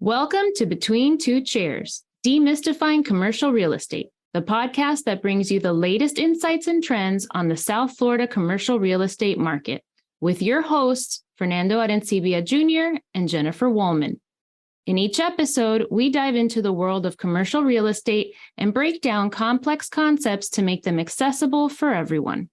Welcome to Between Two Chairs, Demystifying Commercial Real Estate, the podcast that brings you the latest insights and trends on the South Florida commercial real estate market, with your hosts, Fernando Arencibia Jr. and Jennifer Woolman. In each episode, we dive into the world of commercial real estate and break down complex concepts to make them accessible for everyone.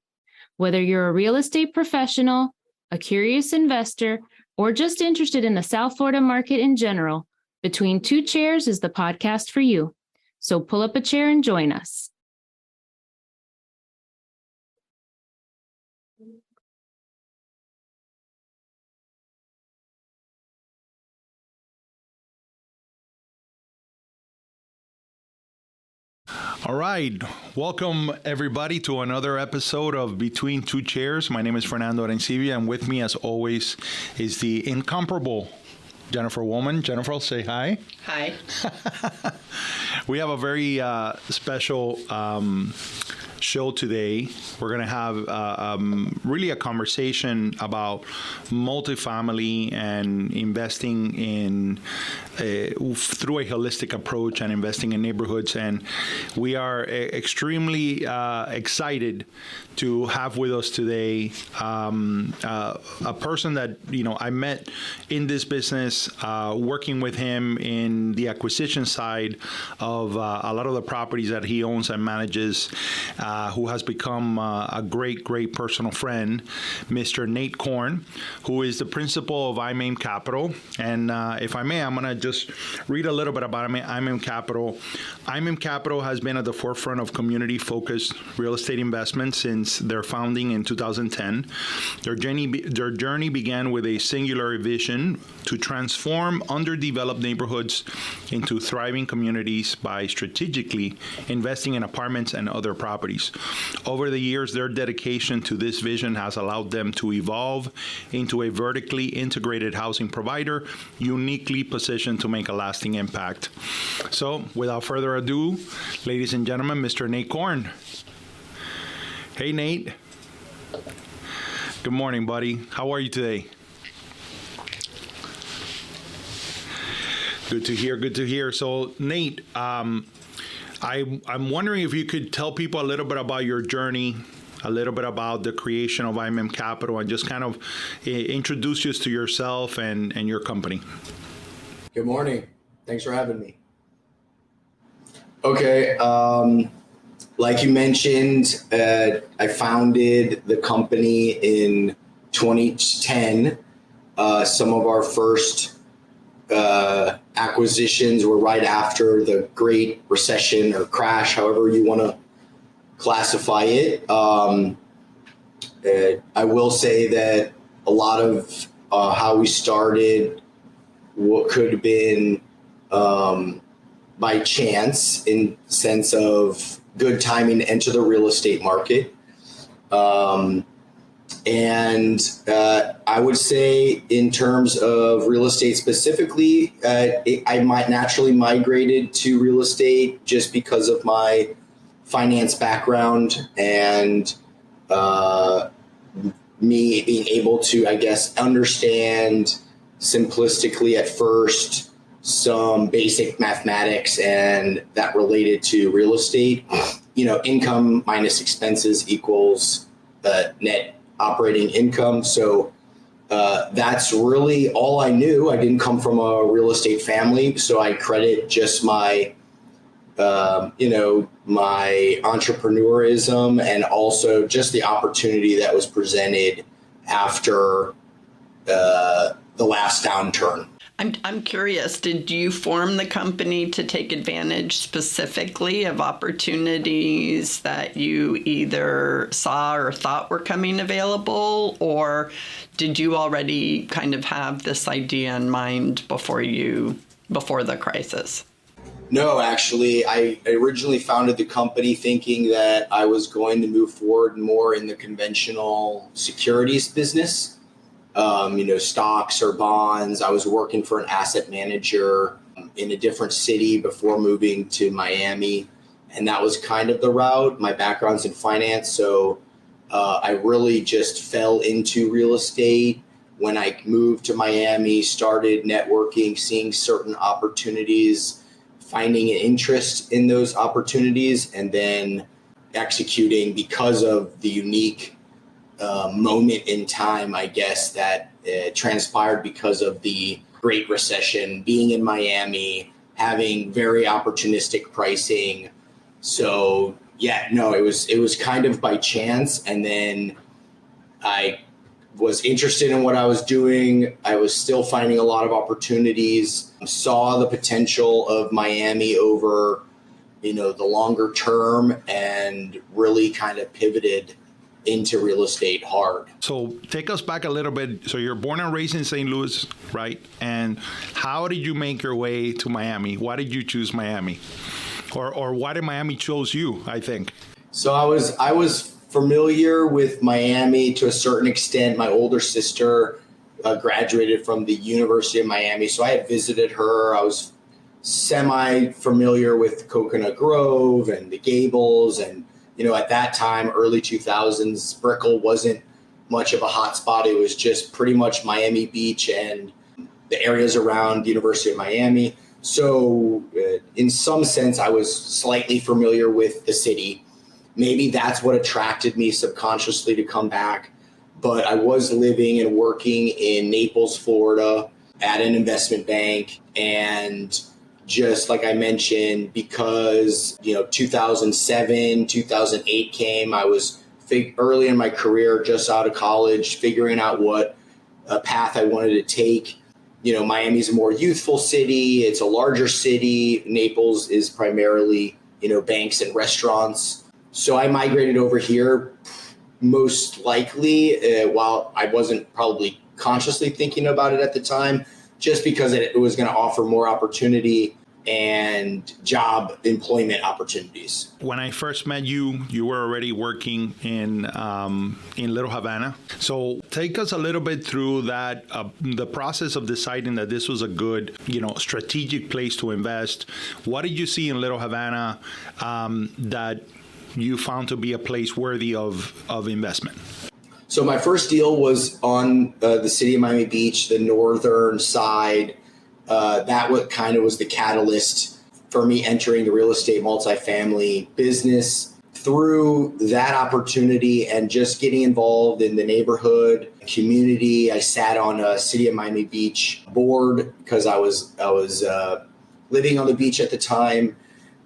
Whether you're a real estate professional, a curious investor, or just interested in the South Florida market in general, Between Two Chairs is the podcast for you. So pull up a chair and join us. All right. Welcome, everybody, to another episode of Between Two Chairs. My name is Fernando Arencibia, and with me, as always, is the incomparable Jennifer Woolman. Jennifer, say hi. Hi. We have a very special show today. We're going to have really a conversation about multifamily and investing in through a holistic approach and investing in neighborhoods. And we are extremely excited to have with us today a person that, I met in this business, working with him in the acquisition side of a lot of the properties that he owns and manages, who has become a great personal friend, Mr. Nate Korn, who is the principal of IMAIM Capital. And if I may, I'm going to just read a little bit about IMAIM Capital. IMAIM Capital has been at the forefront of community-focused real estate investments since their founding in 2010. Their journey began with a singular vision to transform underdeveloped neighborhoods into thriving communities by strategically investing in apartments and other properties. Over the years, their dedication to this vision has allowed them to evolve into a vertically integrated housing provider, uniquely positioned to make a lasting impact. So, without further ado, ladies and gentlemen, Mr. Nate Korn. Hey, Nate. Good morning, buddy. How are you today? Good to hear. So, Nate, I'm wondering if you could tell people a little bit about your journey, a little bit about the creation of IMAIM Capital, and just kind of introduce us to yourself and your company. Good morning. Thanks for having me. Okay. Like you mentioned, I founded the company in 2010. Some of our first acquisitions were right after the Great Recession or crash, however you want to classify it. I will say that a lot of how we started what could have been by chance, in the sense of good timing to enter the real estate market. And I would say, in terms of real estate specifically, I might naturally migrated to real estate just because of my finance background and me being able to, I guess, understand simplistically at first some basic mathematics, and that related to real estate. Income minus expenses equals net operating income. So that's really all I knew. I didn't come from a real estate family, so I credit just my my entrepreneurism and also just the opportunity that was presented after the last downturn. I'm curious, did you form the company to take advantage specifically of opportunities that you either saw or thought were coming available, or did you already kind of have this idea in mind before the crisis? No, actually, I originally founded the company thinking that I was going to move forward more in the conventional securities business. Stocks or bonds. I was working for an asset manager in a different city before moving to Miami. And that was kind of the route. My background's in finance. So I really just fell into real estate when I moved to Miami, started networking, seeing certain opportunities, finding an interest in those opportunities, and then executing because of the unique moment in time, I guess, that transpired because of the Great Recession, being in Miami, having very opportunistic pricing. So yeah, no, it was kind of by chance. And then I was interested in what I was doing. I was still finding a lot of opportunities, saw the potential of Miami over, the longer term, and really kind of pivoted into real estate hard. So take us back a little bit. So you're born and raised in St. Louis, right? And how did you make your way to Miami? Why did you choose Miami? Or why did Miami chose you, I think? So I was familiar with Miami to a certain extent. My older sister graduated from the University of Miami, so I had visited her. I was semi-familiar with Coconut Grove and the Gables, and at that time, early 2000s, Brickell wasn't much of a hotspot. It was just pretty much Miami Beach and the areas around the University of Miami. So in some sense, I was slightly familiar with the city. Maybe that's what attracted me subconsciously to come back. But I was living and working in Naples, Florida at an investment bank. And just like I mentioned, because, 2007, 2008 came, I was early in my career, just out of college, figuring out what path I wanted to take. Miami's a more youthful city. It's a larger city. Naples is primarily, banks and restaurants. So I migrated over here, most likely, while I wasn't probably consciously thinking about it at the time, just because it was going to offer more opportunity and job employment opportunities. When I first met you, you were already working in Little Havana. So take us a little bit through that, the process of deciding that this was a good, strategic place to invest. What did you see in Little Havana that you found to be a place worthy of investment? So my first deal was on the city of Miami Beach, the northern side. That was the catalyst for me entering the real estate multifamily business. Through that opportunity and just getting involved in the neighborhood community, I sat on a City of Miami Beach board because I was living on the beach at the time,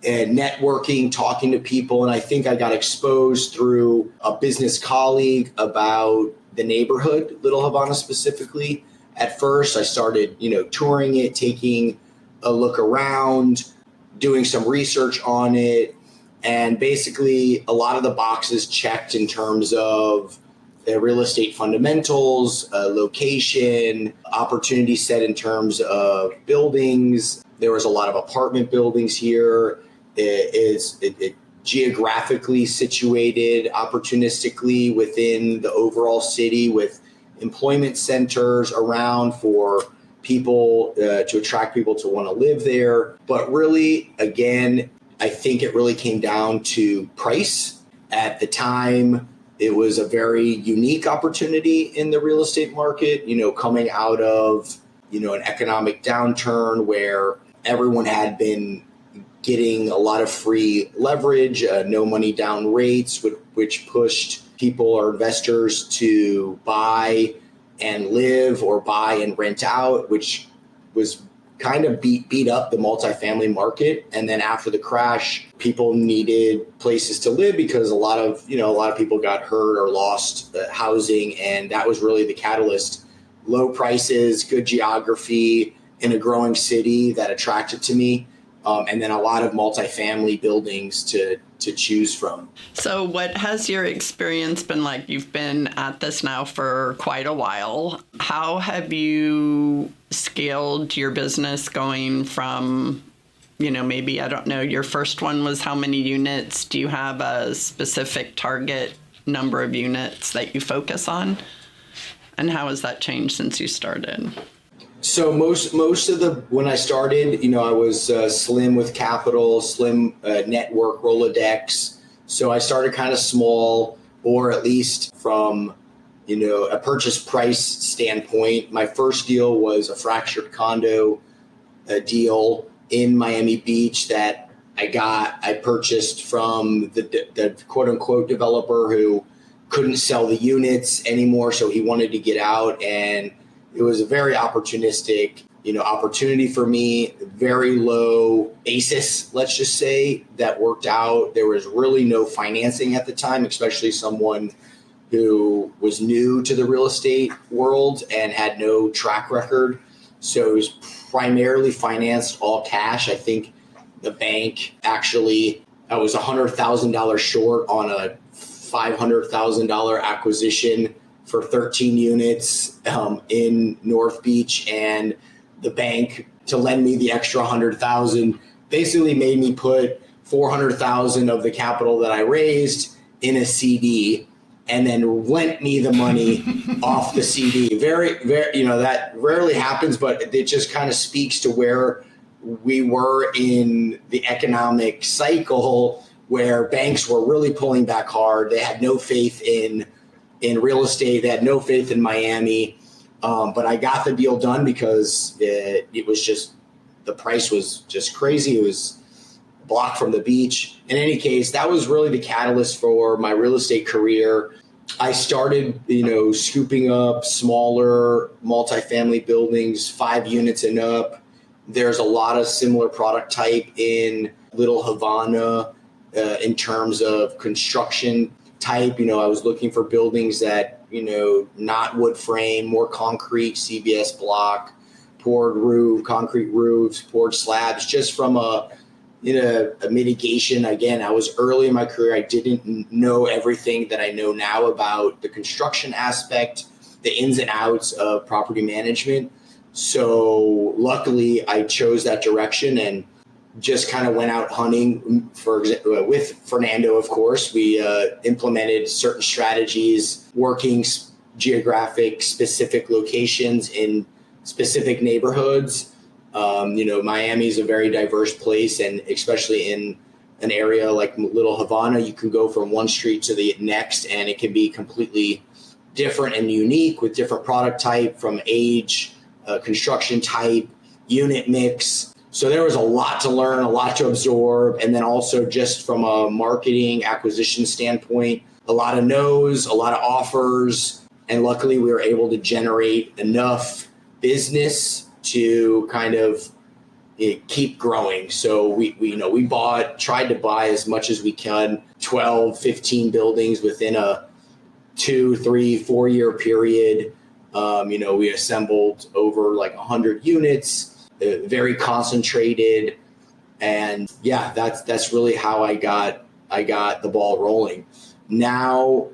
and networking, talking to people. And I think I got exposed through a business colleague about the neighborhood, Little Havana specifically. At first, I started, touring it, taking a look around, doing some research on it. And basically, a lot of the boxes checked in terms of real estate fundamentals, location, opportunity set in terms of buildings. There was a lot of apartment buildings here. It geographically situated opportunistically within the overall city, with employment centers around for people to attract people to want to live there. But really, again, I think it really came down to price. At the time, it was a very unique opportunity in the real estate market, coming out of, an economic downturn where everyone had been getting a lot of free leverage, no money down rates, which pushed people or investors to buy and live or buy and rent out, which was kind of beat up the multifamily market. And then after the crash, people needed places to live because a lot of people got hurt or lost housing. And that was really the catalyst. Low prices, good geography in a growing city that attracted to me. And then a lot of multifamily buildings to choose from. So what has your experience been like? You've been at this now for quite a while. How have you scaled your business going from, maybe, I don't know, your first one was how many units? Do you have a specific target number of units that you focus on? And how has that changed since you started? So most of when I started, I was slim with capital, slim network, Rolodex. So I started kind of small, or at least from a purchase price standpoint, my first deal was a fractured condo deal in Miami Beach that I purchased from the quote unquote developer who couldn't sell the units anymore. So he wanted to get out, and it was a very opportunistic, opportunity for me, very low basis, let's just say, that worked out. There was really no financing at the time, especially someone who was new to the real estate world and had no track record. So it was primarily financed all cash. I think the bank actually, I was $100,000 short on a $500,000 acquisition for 13 units in North Beach, and the bank, to lend me the extra $100,000, basically made me put $400,000 of the capital that I raised in a CD, and then lent me the money off the CD. Very, very, that rarely happens, but it just kind of speaks to where we were in the economic cycle, where banks were really pulling back hard. They had no faith in real estate. They had no faith in Miami. But I got the deal done because it was just, the price was just crazy. It was a block from the beach. In any case, that was really the catalyst for my real estate career. I started, scooping up smaller multifamily buildings, 5 units and up. There's a lot of similar product type in Little Havana in terms of construction type. I was looking for buildings that, not wood frame, more concrete, CBS block, poured roof, concrete roofs, poured slabs, just from a mitigation. Again, I was early in my career. I didn't know everything that I know now about the construction aspect, the ins and outs of property management. So luckily I chose that direction and just kind of went out hunting. For example, with Fernando, of course, we implemented certain strategies, working geographic specific locations in specific neighborhoods. Miami is a very diverse place, and especially in an area like Little Havana, you can go from one street to the next, and it can be completely different and unique with different product type, from age, construction type, unit mix. So there was a lot to learn, a lot to absorb. And then also just from a marketing acquisition standpoint, a lot of no's, a lot of offers. And luckily we were able to generate enough business to kind of keep growing. So we tried to buy as much as we can, 12, 15 buildings within a 2, 3, 4 year period. We assembled over like 100 units. Very concentrated, and that's really how I got the ball rolling. Now,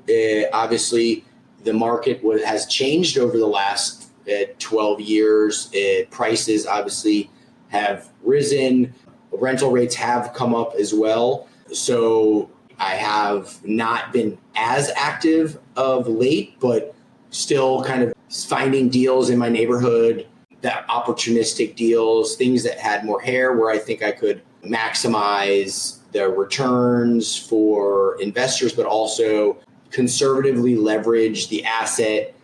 obviously, the market has changed over the last 12 years. Prices obviously have risen. Rental rates have come up as well. So I have not been as active of late, but still kind of finding deals in my neighborhood, that opportunistic deals, things that had more hair, where I think I could maximize the returns for investors, but also conservatively leverage the asset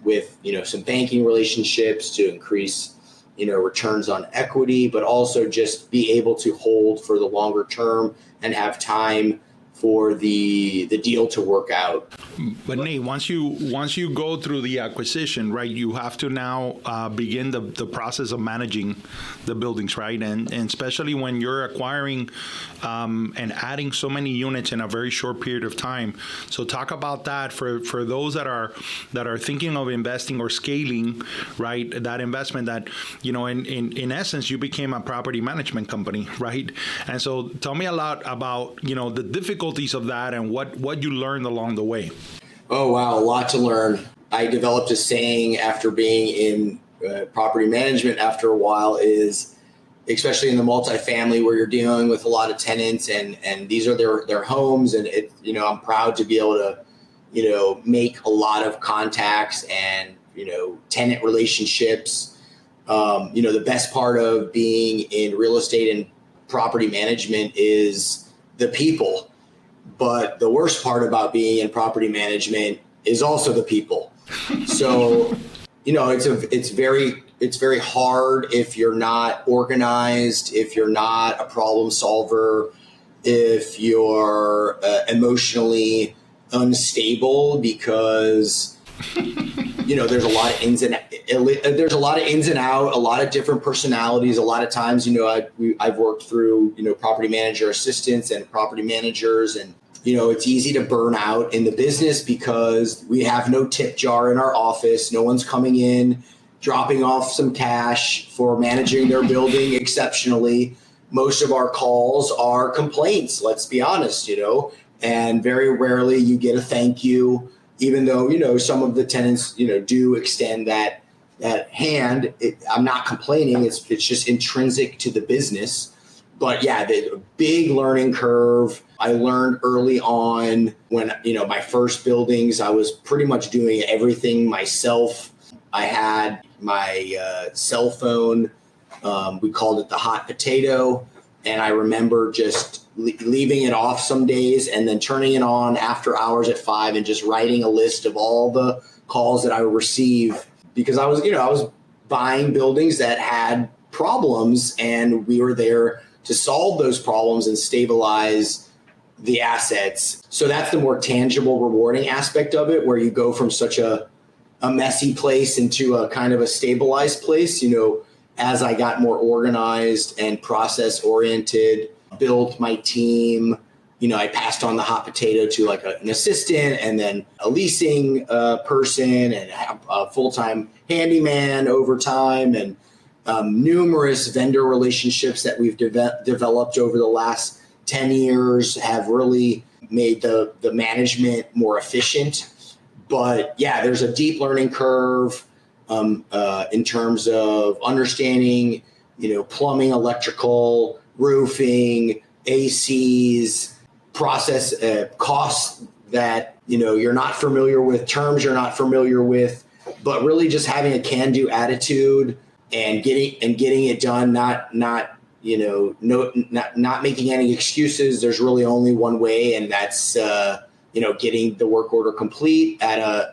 with some banking relationships to increase returns on equity, but also just be able to hold for the longer term and have time for the deal to work out. But Nate, once you go through the acquisition, right, you have to now begin the process of managing the buildings, right? And especially when you're acquiring and adding so many units in a very short period of time. So talk about that for those that are thinking of investing or scaling, right? That investment that, in essence, you became a property management company, right? And so tell me a lot about, the difficulties of that and what you learned along the way. Oh, wow. A lot to learn. I developed a saying after being in property management after a while, is especially in the multifamily where you're dealing with a lot of tenants and these are their homes. And I'm proud to be able to, make a lot of contacts and, tenant relationships. The best part of being in real estate and property management is the people. But the worst part about being in property management is also the people. So, it's very hard if you're not organized, if you're not a problem solver, if you're emotionally unstable, because there's a lot of ins and out, a lot of different personalities. A lot of times, I've worked through property manager assistants and property managers, and it's easy to burn out in the business because we have no tip jar in our office. No one's coming in, dropping off some cash for managing their building exceptionally. Most of our calls are complaints, let's be honest, and very rarely you get a thank you, even though, some of the tenants, do extend that hand. I'm not complaining. It's just intrinsic to the business. But yeah, the big learning curve. I learned early on when, my first buildings, I was pretty much doing everything myself. I had my cell phone. We called it the hot potato. And I remember just leaving it off some days and then turning it on after hours at 5 and just writing a list of all the calls that I would receive, because I was buying buildings that had problems, and we were there to solve those problems and stabilize the assets. So that's the more tangible, rewarding aspect of it, where you go from such a messy place into a kind of a stabilized place. As I got more organized and process oriented, built my team, I passed on the hot potato to like an assistant, and then a leasing person, and a full-time handyman over time, and numerous vendor relationships that we've developed over the last 10 years have really made the management more efficient. But yeah, there's a deep learning curve in terms of understanding, plumbing, electrical, roofing, ACs, process costs that, you're not familiar with, terms you're not familiar with, but really just having a can-do attitude and getting it done, not making any excuses. There's really only one way, and that's getting the work order complete at a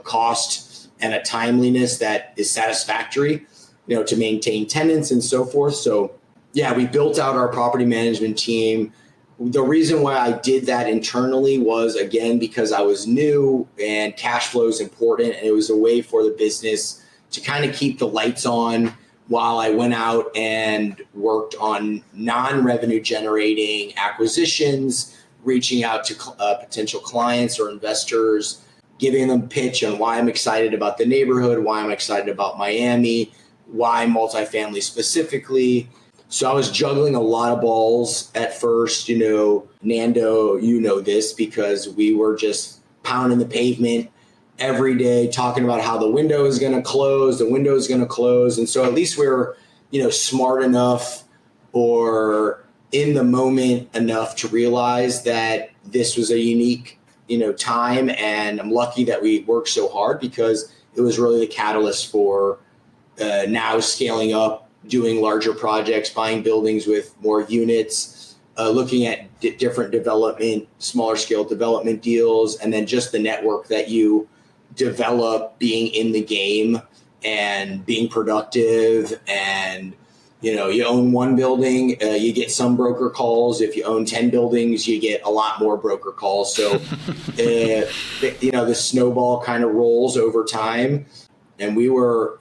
cost and a timeliness that is satisfactory, to maintain tenants and so forth. So yeah, we built out our property management team. The reason why I did that internally was, again, because I was new and cash flow is important, and it was a way for the business to kind of keep the lights on while I went out and worked on non-revenue generating acquisitions, reaching out to potential clients or investors, giving them pitch on why I'm excited about the neighborhood, why I'm excited about Miami, why multifamily specifically. So I was juggling a lot of balls at first. Nando, this because we were just pounding the pavement every day, talking about how the window is going to close, And so at least we're, smart enough or in the moment enough to realize that this was a unique time, and I'm lucky that we worked so hard, because it was really the catalyst for now scaling up, doing larger projects, buying buildings with more units, looking at different development, smaller scale development deals, and then just the network that you develop being in the game and being productive. And you own one building, you get some broker calls. If you own 10 buildings, you get a lot more broker calls. So, the snowball kind of rolls over time. And we were,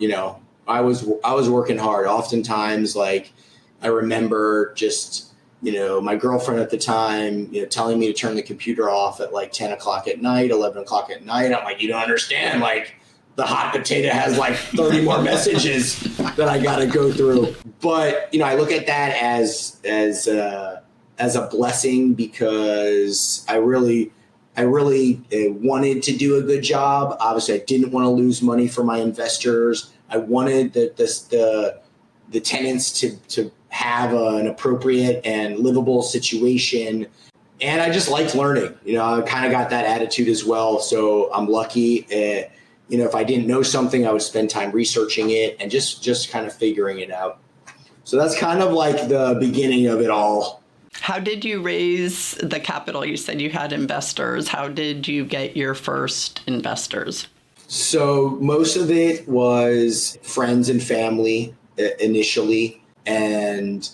I was working hard. Oftentimes, like, I remember just, my girlfriend at the time, telling me to turn the computer off at like 10 o'clock at night, 11 o'clock at night. I'm like, you don't understand. Like, the hot potato has like 30 more messages that I got to go through. But, I look at that as a blessing, because I really wanted to do a good job. Obviously, I didn't want to lose money for my investors. I wanted the tenants to have an appropriate and livable situation. And I just liked learning. I kind of got that attitude as well. So I'm lucky. If I didn't know something, I would spend time researching it and just kind of figuring it out. So that's kind of like the beginning of it all. How did you raise the capital? You said you had investors. How did you get your first investors? So most of it was friends and family initially. And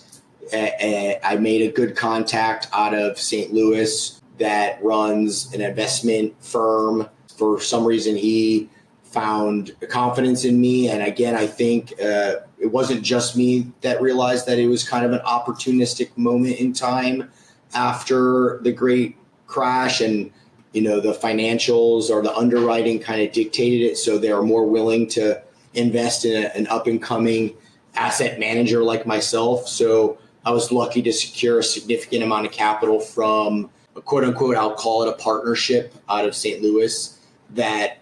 I made a good contact out of St. Louis that runs an investment firm. For some reason, he found confidence in me. And again, I think it wasn't just me that realized that it was kind of an opportunistic moment in time after the great crash. And, the financials or the underwriting kind of dictated it. So they are more willing to invest in an up and coming asset manager like myself. So I was lucky to secure a significant amount of capital from a quote unquote, I'll call it a partnership out of St. Louis that,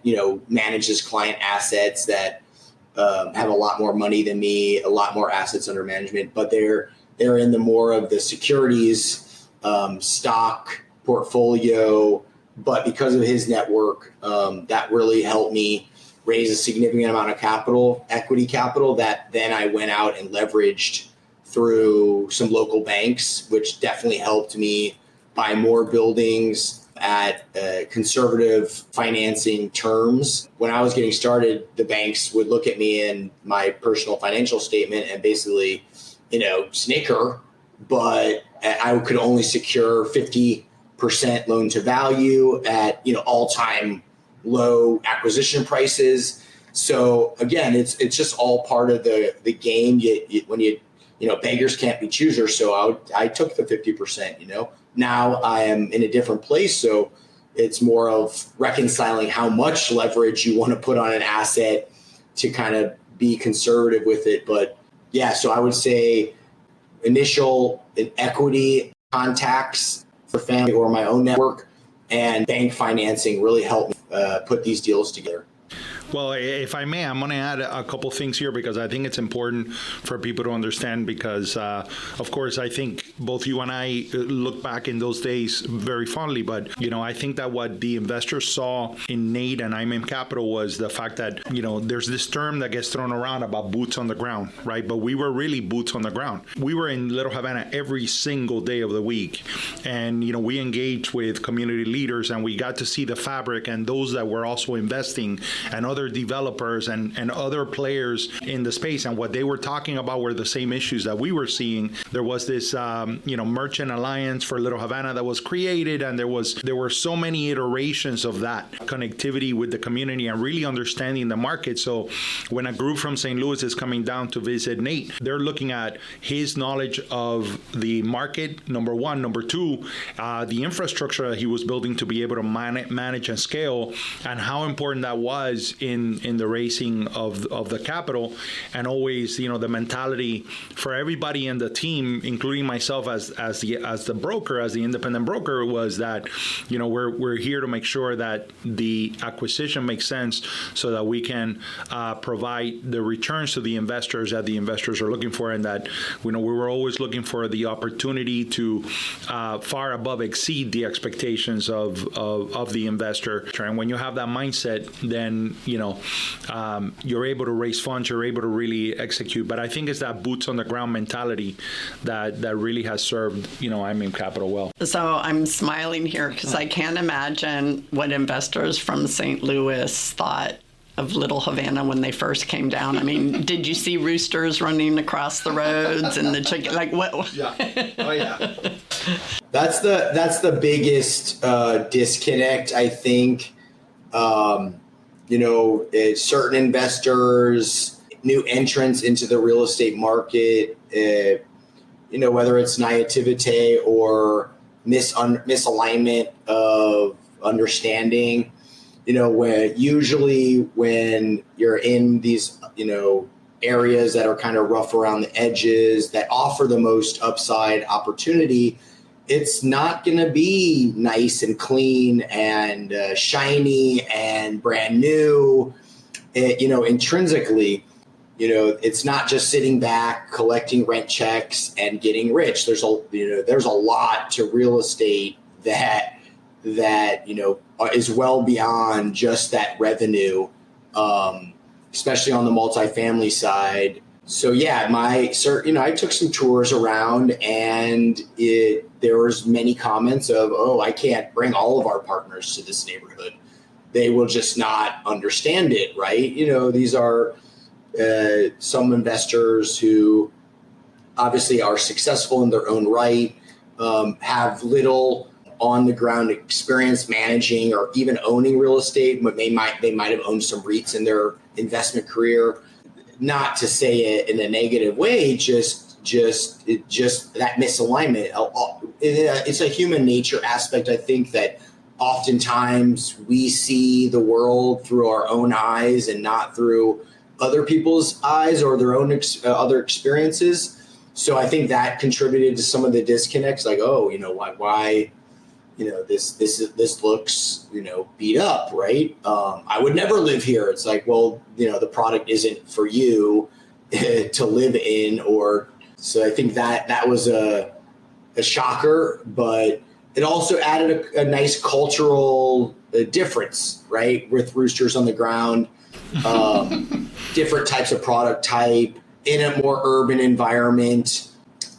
manages client assets that have a lot more money than me, a lot more assets under management, but they're in the more of the securities, stock portfolio. But because of his network, that really helped me raise a significant amount of capital, equity capital, that then I went out and leveraged through some local banks, which definitely helped me buy more buildings at conservative financing terms. When I was getting started, the banks would look at me and my personal financial statement and basically, snicker, but I could only secure 50% loan to value at, all-time low acquisition prices. So again, it's just all part of the game. When beggars can't be choosers. So I took the 50%, Now I am in a different place. So it's more of reconciling how much leverage you want to put on an asset to kind of be conservative with it. But yeah, so I would say initial equity contacts for family or my own network, and bank financing really helped me put these deals together. Well, if I may, I'm going to add a couple things here because I think it's important for people to understand because, of course, I think both you and I look back in those days very fondly. But, I think that what the investors saw in Nate and IMAIM Capital was the fact that, there's this term that gets thrown around about boots on the ground, right? But we were really boots on the ground. We were in Little Havana every single day of the week. And, we engaged with community leaders and we got to see the fabric and those that were also investing and other developers and other players in the space, and what they were talking about were the same issues that we were seeing. There was this merchant alliance for Little Havana that was created, and there were so many iterations of that connectivity with the community and really understanding the market. So when a group from St. Louis is coming down to visit Nate, they're looking at his knowledge of the market, number one. Number two, the infrastructure that he was building to be able to manage and scale, and how important that was in the raising of the capital. And always, the mentality for everybody in the team, including myself as the broker, as the independent broker, was that, we're here to make sure that the acquisition makes sense so that we can provide the returns to the investors that the investors are looking for, and that, we were always looking for the opportunity to far above exceed the expectations of the investor. And when you have that mindset, then, you're able to raise funds, you're able to really execute. But I think it's that boots on the ground mentality that really has served, IMAIM Capital well. So I'm smiling here because I can't imagine what investors from St. Louis thought of Little Havana when they first came down. I mean, did you see roosters running across the roads and the chicken? Like what? Yeah. Oh yeah. That's the biggest disconnect, I think. Certain investors, new entrants into the real estate market, whether it's naivete or misalignment of understanding, when you're in these, areas that are kind of rough around the edges that offer the most upside opportunity, it's not going to be nice and clean and shiny and brand new. Intrinsically, it's not just sitting back, collecting rent checks and getting rich. There's a lot to real estate that is well beyond just that revenue, especially on the multifamily side. So yeah, I took some tours around, and there was many comments of, oh, I can't bring all of our partners to this neighborhood. They will just not understand it, right? These are some investors who obviously are successful in their own right, have little on the ground experience managing or even owning real estate, but they might have owned some REITs in their investment career. Not to say it in a negative way, just that misalignment. It's a human nature aspect. I think that oftentimes we see the world through our own eyes and not through other people's eyes or their own other experiences. So I think that contributed to some of the disconnects. Like, oh, why this looks, beat up, right? I would never live here. It's like, well, the product isn't for you to live in, so I think that was a shocker, but it also added a nice cultural difference, right? With roosters on the ground, different types of product type in a more urban environment.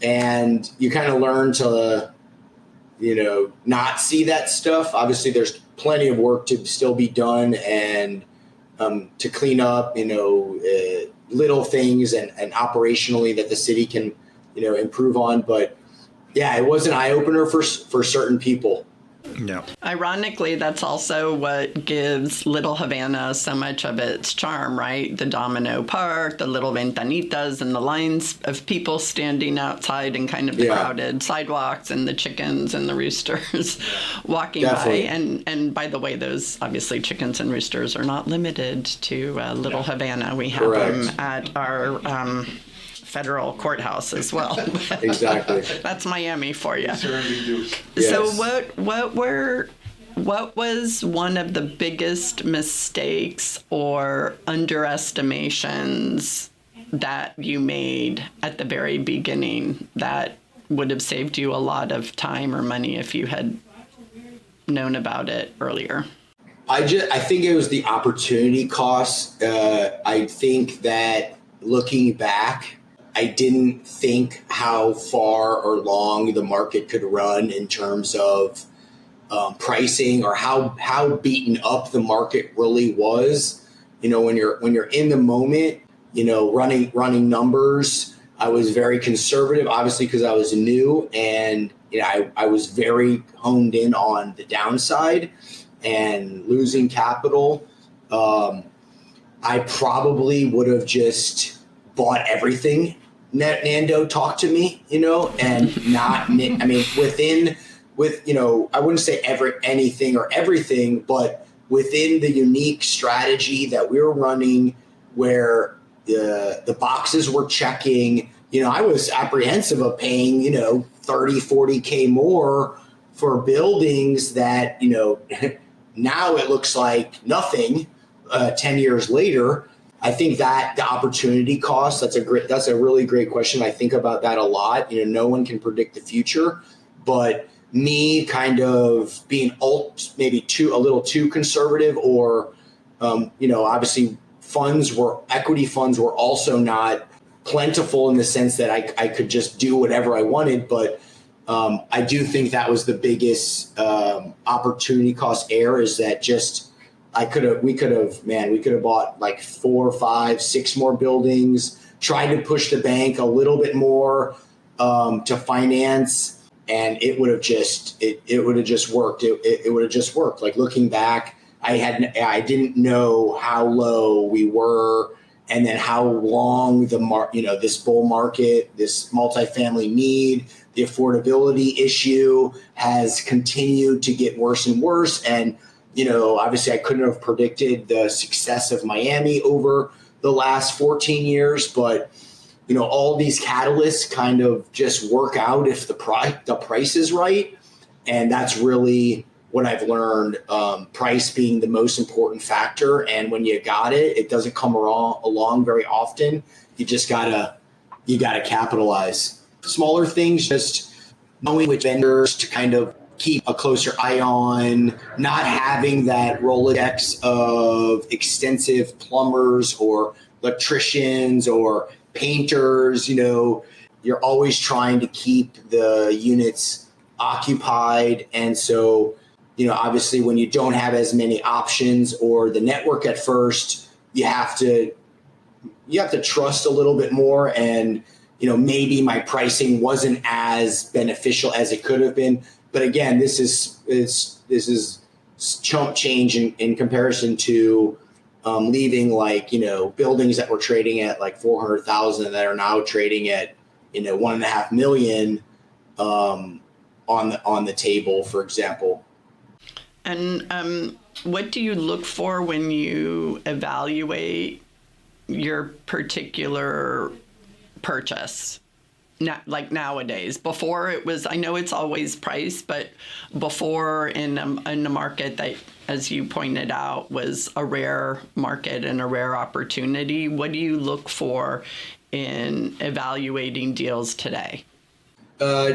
And you kind of learn to, not see that stuff. Obviously, there's plenty of work to still be done and to clean up, little things and operationally that the city can, improve on. But yeah, it was an eye opener for certain people. Yeah. Ironically, that's also what gives Little Havana so much of its charm, right? The domino park, the little ventanitas, and the lines of people standing outside and kind of the crowded sidewalks, and the chickens and the roosters walking by. And by the way, those obviously chickens and roosters are not limited to Little Havana. We have them at our federal courthouse as well. Exactly. That's Miami for you. Certainly do. Yes. So what was one of the biggest mistakes or underestimations that you made at the very beginning that would have saved you a lot of time or money if you had known about it earlier? I think it was the opportunity cost. I think that looking back, I didn't think how far or long the market could run in terms of pricing, or how beaten up the market really was. When you're in the moment, running numbers. I was very conservative, obviously, because I was new, and I was very honed in on the downside and losing capital. I probably would have just bought everything Nando talked to me, and not, I mean, I wouldn't say anything or everything, but within the unique strategy that we were running, where the boxes were checking, I was apprehensive of paying, 30, 40K more for buildings that, now it looks like nothing 10 years later. I think that the opportunity cost, that's a really great question. I think about that a lot. No one can predict the future, but me kind of being maybe a little too conservative, or, obviously equity funds were also not plentiful in the sense that I could just do whatever I wanted. But I do think that was the biggest opportunity cost error, is that just, we could have bought like 4, 5, 6 more buildings, tried to push the bank a little bit more to finance, and it would have just worked. It would have just worked. Like, looking back, I didn't know how low we were, and then how long this bull market, this multifamily need, the affordability issue has continued to get worse and worse. And obviously, I couldn't have predicted the success of Miami over the last 14 years, but all these catalysts kind of just work out if the price is right. And that's really what I've learned, price being the most important factor. And when you got it, it doesn't come along very often. You just gotta capitalize. Smaller things, just knowing which vendors to kind of keep a closer eye on, not having that Rolodex of extensive plumbers or electricians or painters, you're always trying to keep the units occupied. And so, obviously when you don't have as many options or the network at first, you have to trust a little bit more. And, maybe my pricing wasn't as beneficial as it could have been. But again, this is chump change in comparison to leaving buildings that were trading at like 400,000 that are now trading at, 1.5 million on the table, for example. And what do you look for when you evaluate your particular purchase? Like nowadays, before it was, I know it's always price, but before in a market that, as you pointed out, was a rare market and a rare opportunity, what do you look for in evaluating deals today?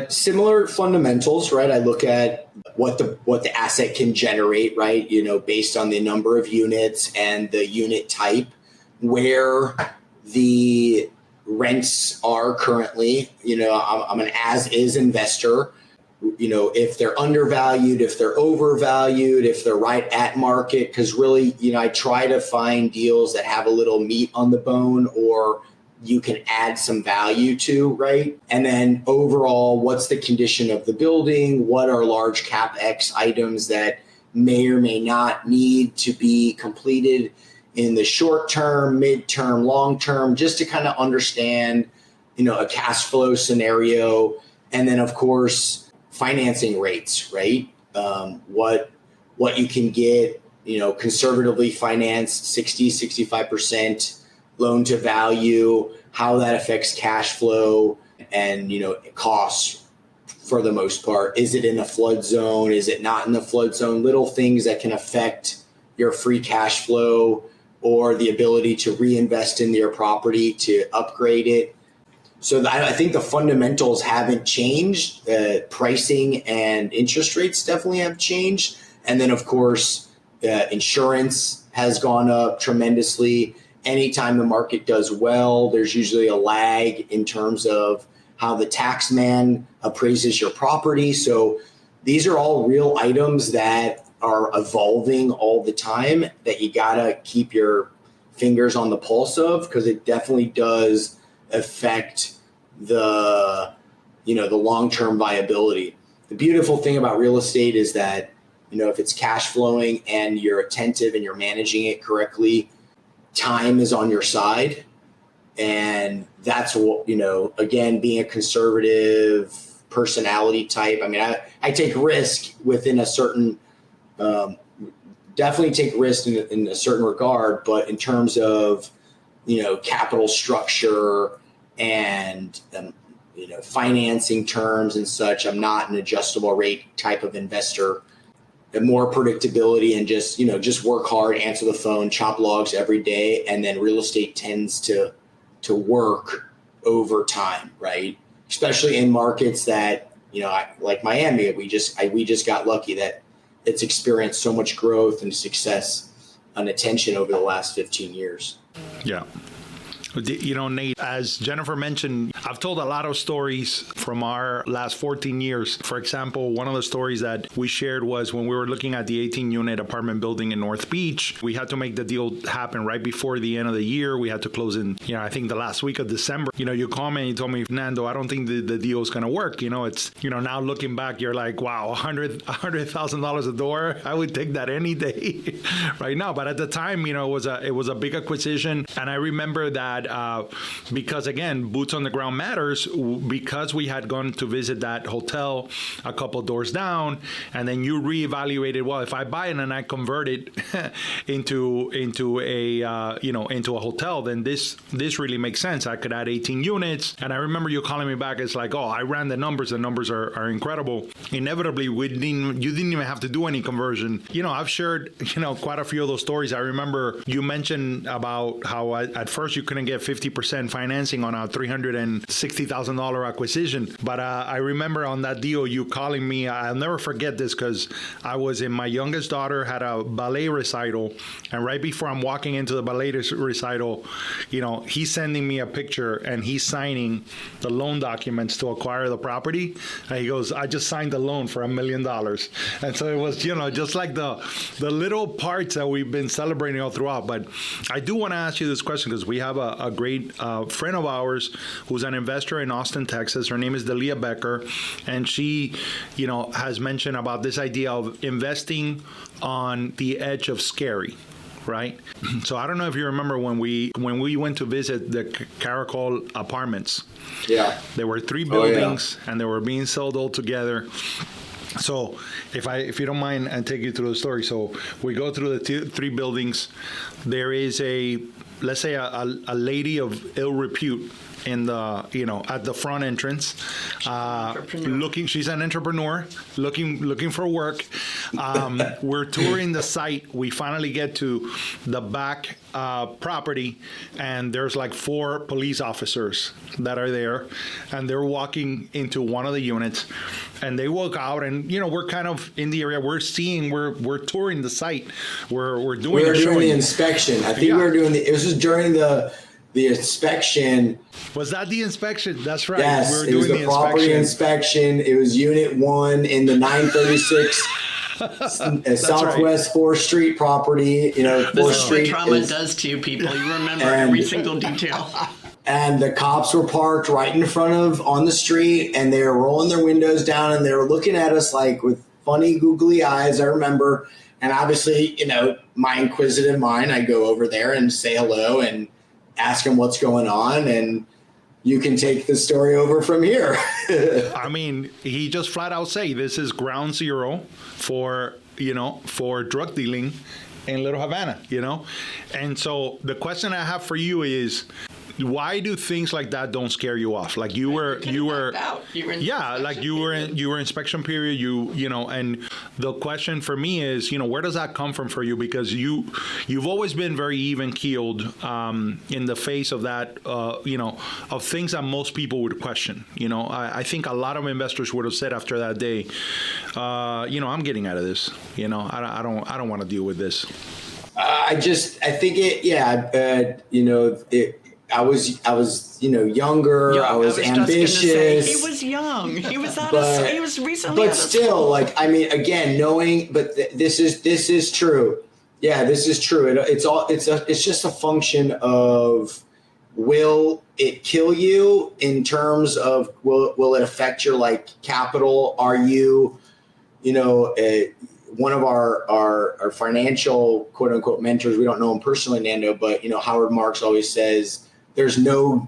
Similar fundamentals, right? I look at what the asset can generate, right? Based on the number of units and the unit type, where the rents are currently. I'm an as-is investor. If they're undervalued, if they're overvalued, if they're right at market, because really, I try to find deals that have a little meat on the bone or you can add some value to, right? And then overall, what's the condition of the building? What are large CapEx items that may or may not need to be completed in the short term, mid-term, long term, just to kind of understand, a cash flow scenario. And then of course, financing rates, right? What you can get, conservatively financed 65% loan to value, how that affects cash flow and, costs for the most part. Is it in a flood zone? Is it not in the flood zone? Little things that can affect your free cash flow or the ability to reinvest in your property to upgrade it. So I think the fundamentals haven't changed. Pricing and interest rates definitely have changed. And then, of course, insurance has gone up tremendously. Anytime the market does well, there's usually a lag in terms of how the tax man appraises your property. So these are all real items that are evolving all the time that you gotta keep your fingers on the pulse of, because it definitely does affect the long-term viability. The beautiful thing about real estate is that, if it's cash flowing and you're attentive and you're managing it correctly, time is on your side. And that's what, again, being a conservative personality type. I mean, I take risk within a certain, definitely take risk in a certain regard, but in terms of, capital structure and, financing terms and such, I'm not an adjustable rate type of investor. And more predictability and just work hard, answer the phone, chop logs every day. And then real estate tends to work over time, right? Especially in markets that, like Miami, we just got lucky that it's experienced so much growth and success and attention over the last 15 years. Yeah. Nate, as Jennifer mentioned, I've told a lot of stories from our last 14 years. For example, one of the stories that we shared was when we were looking at the 18-unit apartment building in North Beach. We had to make the deal happen right before the end of the year. We had to close in, I think the last week of December. You called me and you told me, Nando, I don't think the deal is going to work. It's, now looking back, you're like, wow, $100,000 a door. I would take that any day right now. But at the time, it was a big acquisition. And I remember that because, again, boots on the ground matters, because we had gone to visit that hotel a couple doors down, and then you reevaluated, well, if I buy it and I convert it into a hotel, then this really makes sense. I could add 18 units. And I remember you calling me back. It's like, oh, I ran the numbers. The numbers are incredible. Inevitably, you didn't even have to do any conversion. I've shared, quite a few of those stories. I remember you mentioned about how at first you couldn't get 50% financing on a $350,000 $60,000 acquisition. But I remember on that deal, you calling me. I'll never forget this because I was in my youngest daughter had a ballet recital, and right before I'm walking into the ballet recital, he's sending me a picture and he's signing the loan documents to acquire the property. And he goes, "I just signed the loan for $1 million." And so it was, just like the little parts that we've been celebrating all throughout. But I do want to ask you this question because we have a great friend of ours who's an investor in Austin, Texas. Her name is Delia Becker, and she, has mentioned about this idea of investing on the edge of scary. Right. So I don't know if you remember when we went to visit the Caracol apartments. Yeah. There were 3 buildings and they were being sold all together. So if you don't mind, and take you through the story. So we go through the 3 buildings. There is let's say a lady of ill repute in the at the front entrance, she's an entrepreneur looking for work. We're touring the site. We finally get to the back property, and there's like 4 police officers that are there, and they're walking into one of the units, and they walk out, and we're kind of in the area. We're touring the site. We're doing the inspection. I think we were doing it was just during the inspection. Was that the inspection? That's right. Yes, it was the property inspection. It was Unit 1 in the 936 Southwest 4th Street property. This is what trauma does to you people. You remember every single detail. And the cops were parked right in front on the street, and they were rolling their windows down, and they were looking at us like with funny googly eyes. I remember. And obviously, my inquisitive mind, I go over there and say hello and ask him what's going on, and you can take the story over from here. I mean, he just flat out say this is ground zero for drug dealing in Little Havana, And so the question I have for you is, why do things like that don't scare you off? Like you were inspection period, and the question for me is, where does that come from for you? Because you've always been very even keeled in the face of that, of things that most people would question. I think a lot of investors would have said after that day, I'm getting out of this. I don't want to deal with this. I think I was younger. I was ambitious. He was young. He was he was recently. But still, again, knowing. But this is true. Yeah, this is true. It's just a function of, will it kill you in terms of will it affect your capital? Are you, one of our financial quote unquote mentors, we don't know him personally, Nando, but Howard Marks always says, there's no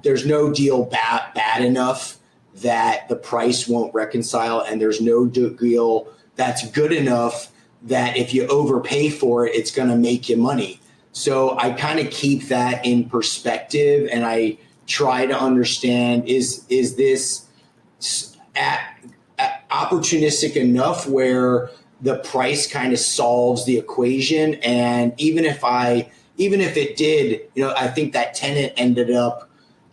deal bad enough that the price won't reconcile, and there's no deal that's good enough that if you overpay for it, it's going to make you money. So I kind of keep that in perspective, and I try to understand, is this opportunistic enough where the price kind of solves the equation? And even if it did, I think that tenant ended up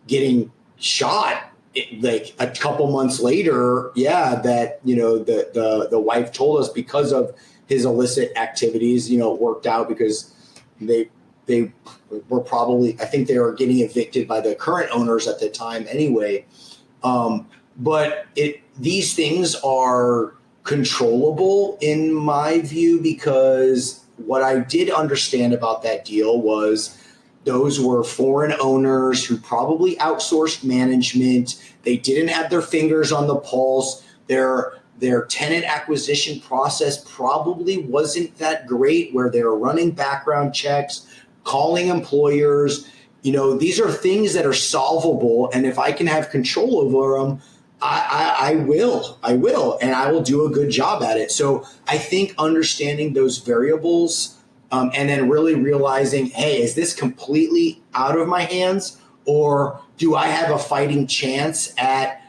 getting shot like a couple months later. Yeah, that the wife told us because of his illicit activities, it worked out because they were probably, I think they were getting evicted by the current owners at the time anyway. But these things are controllable in my view, because what I did understand about that deal was those were foreign owners who probably outsourced management. They didn't have their fingers on the pulse. Their tenant acquisition process probably wasn't that great, where they were running background checks, calling employers. These are things that are solvable. And if I can have control over them, I will, and I will do a good job at it. So I think understanding those variables, and then really realizing, hey, is this completely out of my hands, or do I have a fighting chance at,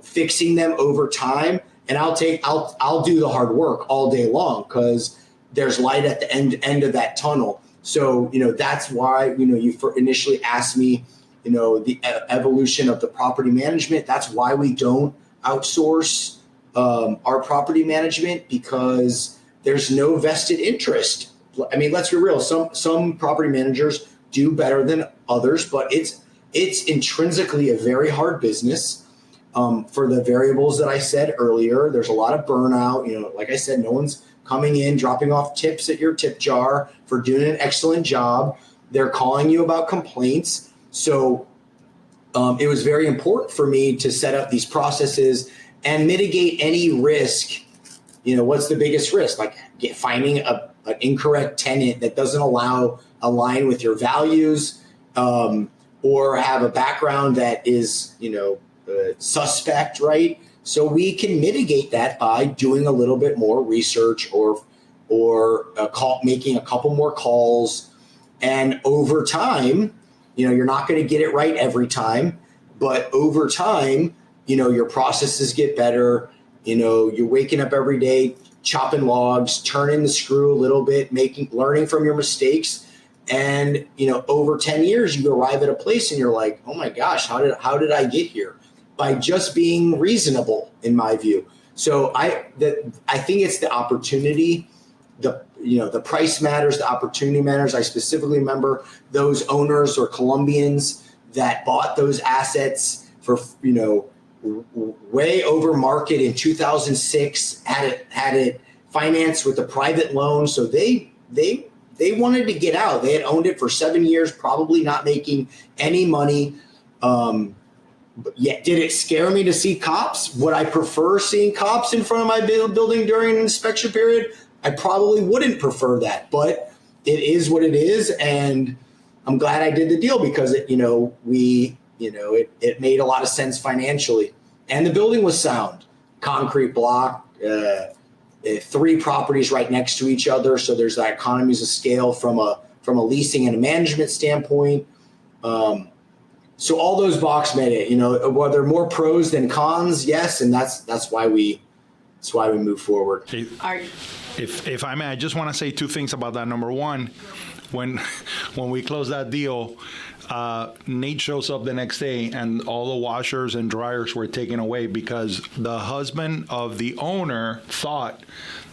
fixing them over time? And I'll do the hard work all day long, because there's light at the end of that tunnel. So, that's why, you initially asked me the evolution of the property management. That's why we don't outsource our property management, because there's no vested interest. I mean, let's be real. Some property managers do better than others, but it's intrinsically a very hard business for the variables that I said earlier. There's a lot of burnout. Like I said, no one's coming in, dropping off tips at your tip jar for doing an excellent job. They're calling you about complaints. So it was very important for me to set up these processes and mitigate any risk. What's the biggest risk? Like finding an incorrect tenant that doesn't align with your values, or have a background that is, suspect, right? So we can mitigate that by doing a little bit more research or making a couple more calls. And over time, you're not going to get it right every time, but over time, your processes get better. You're waking up every day, chopping logs, turning the screw a little bit, learning from your mistakes. And, over 10 years, you arrive at a place and you're like, oh my gosh, how did I get here? By just being reasonable, in my view. So I think it's the opportunity, the price matters, the opportunity matters. I specifically remember those owners or Colombians that bought those assets for, way over market in 2006, had it financed with a private loan. So they wanted to get out. They had owned it for 7 years, probably not making any money. Yet, did it scare me to see cops? Would I prefer seeing cops in front of my building during an inspection period? I probably wouldn't prefer that, but it is what it is. And I'm glad I did the deal because it made a lot of sense financially. And the building was sound, concrete block, 3 properties right next to each other. So there's that economies of scale from a leasing and a management standpoint. So all those boxes made it, were there more pros than cons? Yes. And that's why we move forward. If I may, I just want to say 2 things about that. Number one, when we closed that deal, Nate shows up the next day and all the washers and dryers were taken away because the husband of the owner thought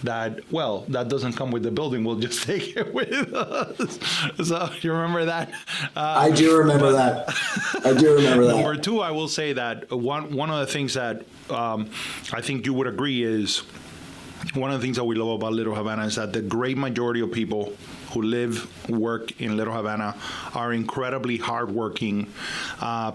that, well, that doesn't come with the building. We'll just take it with us. So you remember that? I do remember that. Number 2, I will say that one of the things that I think you would agree is one of the things that we love about Little Havana is that the great majority of people who live, work in Little Havana are incredibly hardworking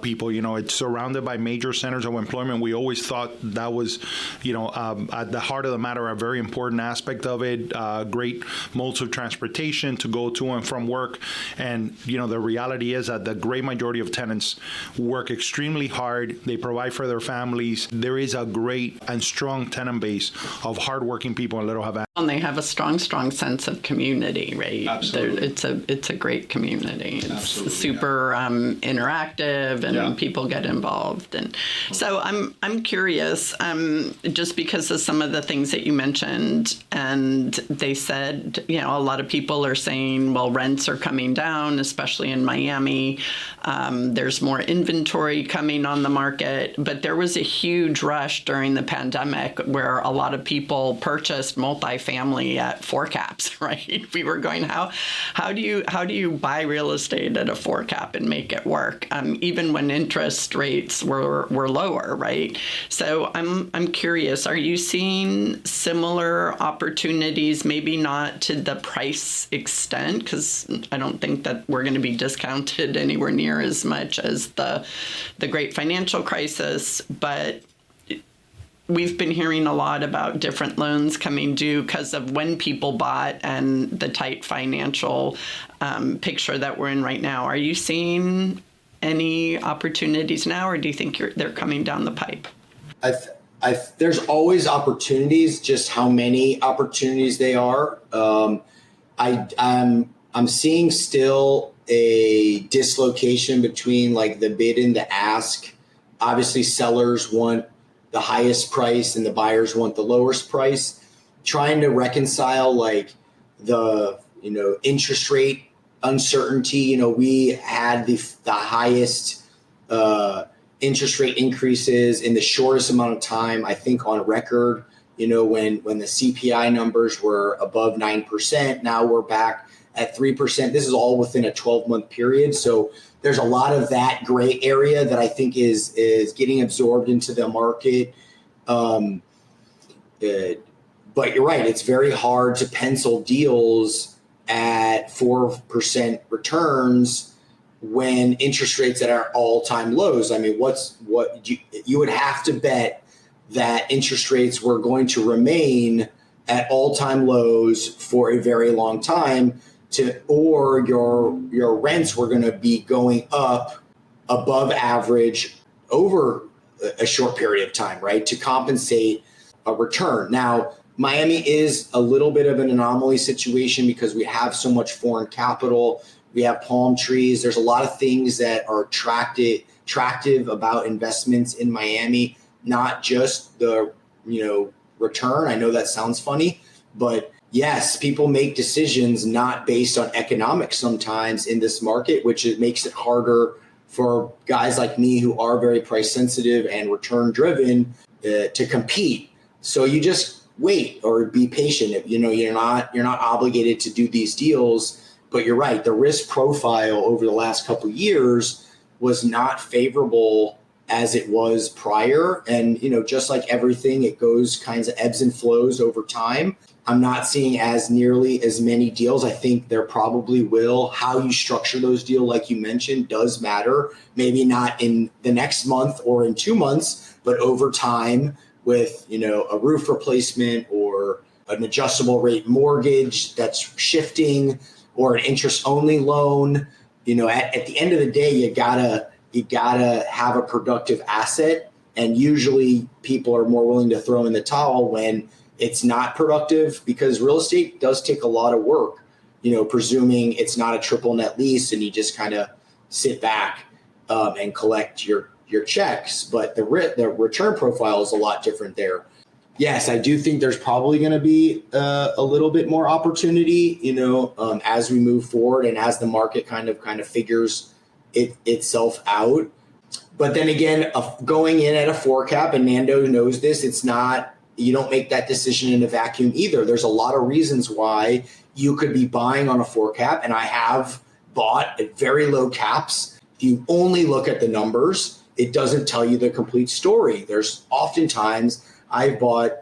people. It's surrounded by major centers of employment. We always thought that was, at the heart of the matter, a very important aspect of it. Great modes of transportation to go to and from work. And, the reality is that the great majority of tenants work extremely hard. They provide for their families. There is a great and strong tenant base of hardworking people in Little Havana. And they have a strong sense of community, right? Absolutely. It's a great community. It's Absolutely, super interactive, and people get involved. And so I'm curious, just because of some of the things that you mentioned, and they said, a lot of people are saying, well, rents are coming down, especially in Miami. There's more inventory coming on the market, but there was a huge rush during the pandemic where a lot of people purchased multifamily at 4 caps, right? We were going, how do you buy real estate at a 4 cap and make it work, even when interest rates were lower, right? So I'm curious, are you seeing similar opportunities, maybe not to the price extent, because I don't think that we're going to be discounted anywhere near as much as the great financial crisis, but we've been hearing a lot about different loans coming due because of when people bought and the tight financial picture that we're in right now. Are you seeing any opportunities now, or do you think they're coming down the pipe? There's always opportunities, just how many opportunities they are. I'm seeing still a dislocation between like the bid and the ask. Obviously, sellers want the highest price and the buyers want the lowest price. Trying to reconcile like the interest rate uncertainty. We had the highest interest rate increases in the shortest amount of time, I think on record. When the CPI numbers were above 9%, now we're back at 3%. This is all within a 12-month period. So there's a lot of that gray area that I think is getting absorbed into the market. But you're right, it's very hard to pencil deals at 4% returns when interest rates at our all-time lows. I mean, you would have to bet that interest rates were going to remain at all-time lows for a very long time, or your rents were going to be going up above average over a short period of time, right, to compensate a return. Now, Miami is a little bit of an anomaly situation because we have so much foreign capital. We have palm trees. There's a lot of things that are attractive about investments in Miami, not just the return. I know that sounds funny, but yes, people make decisions not based on economics sometimes in this market, which makes it harder for guys like me who are very price sensitive and return driven to compete. So you just wait or be patient. You're not obligated to do these deals, but you're right. The risk profile over the last couple of years was not favorable as it was prior. And, just like everything, it goes kinds of ebbs and flows over time. I'm not seeing as nearly as many deals. I think there probably will. How you structure those deals, like you mentioned, does matter. Maybe not in the next month or in 2 months, but over time with, a roof replacement or an adjustable rate mortgage that's shifting or an interest only loan. At the end of the day, you gotta have a productive asset. And usually people are more willing to throw in the towel when it's not productive, because real estate does take a lot of work, presuming it's not a triple net lease and you just kind of sit back and collect your checks. But the return profile is a lot different there. Yes, I do think there's probably going to be a little bit more opportunity, as we move forward and as the market kind of figures itself out. But then again, going in at a 4 cap, and Nando knows this, you don't make that decision in a vacuum either. There's a lot of reasons why you could be buying on a 4 cap, and I have bought at very low caps. If you only look at the numbers, it doesn't tell you the complete story. There's oftentimes I've bought,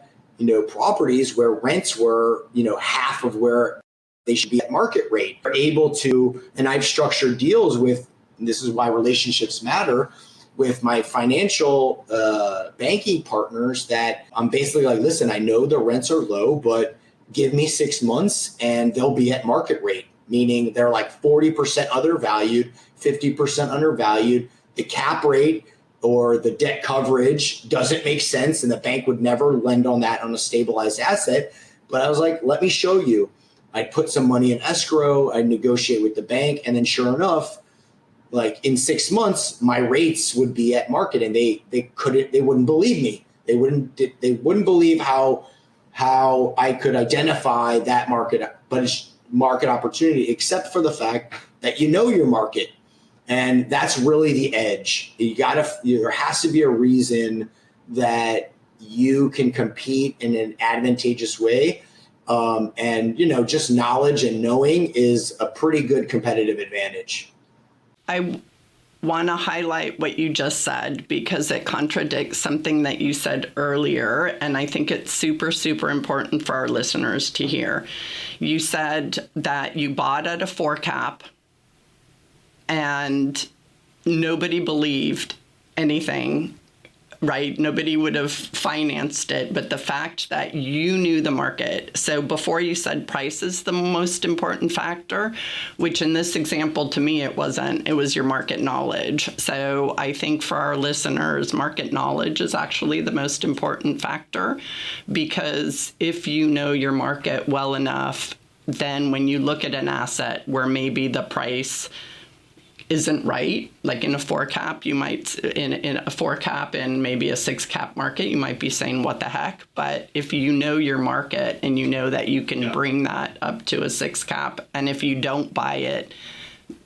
properties where rents were, half of where they should be at market rate. We're able to, and I've structured deals with, and this is why relationships matter, with my financial banking partners, that I'm basically like, listen, I know the rents are low, but give me 6 months and they'll be at market rate, meaning they're like 40% undervalued, 50% undervalued. The cap rate or the debt coverage doesn't make sense, and the bank would never lend on that on a stabilized asset. But I was like, let me show you. I'd put some money in escrow, I'd negotiate with the bank, and then sure enough, like in 6 months, my rates would be at market, and they wouldn't believe me. They wouldn't believe how I could identify that market, but it's market opportunity, except for the fact that your market. And that's really the edge. There has to be a reason that you can compete in an advantageous way. And just knowledge and knowing is a pretty good competitive advantage. I want to highlight what you just said because it contradicts something that you said earlier, and I think it's super, super important for our listeners to hear. You said that you bought at a 4 cap and nobody believed anything, right? Nobody would have financed it, but the fact that you knew the market. So before you said price is the most important factor, which in this example, to me, it wasn't. It was your market knowledge. So I think for our listeners, market knowledge is actually the most important factor, because if you know your market well enough, then when you look at an asset where maybe the price isn't right, like in a 4 cap, you might, in a 4 cap and maybe a 6 cap market, you might be saying, what the heck? But if you know your market and you know that you can bring that up to a 6 cap, and if you don't buy it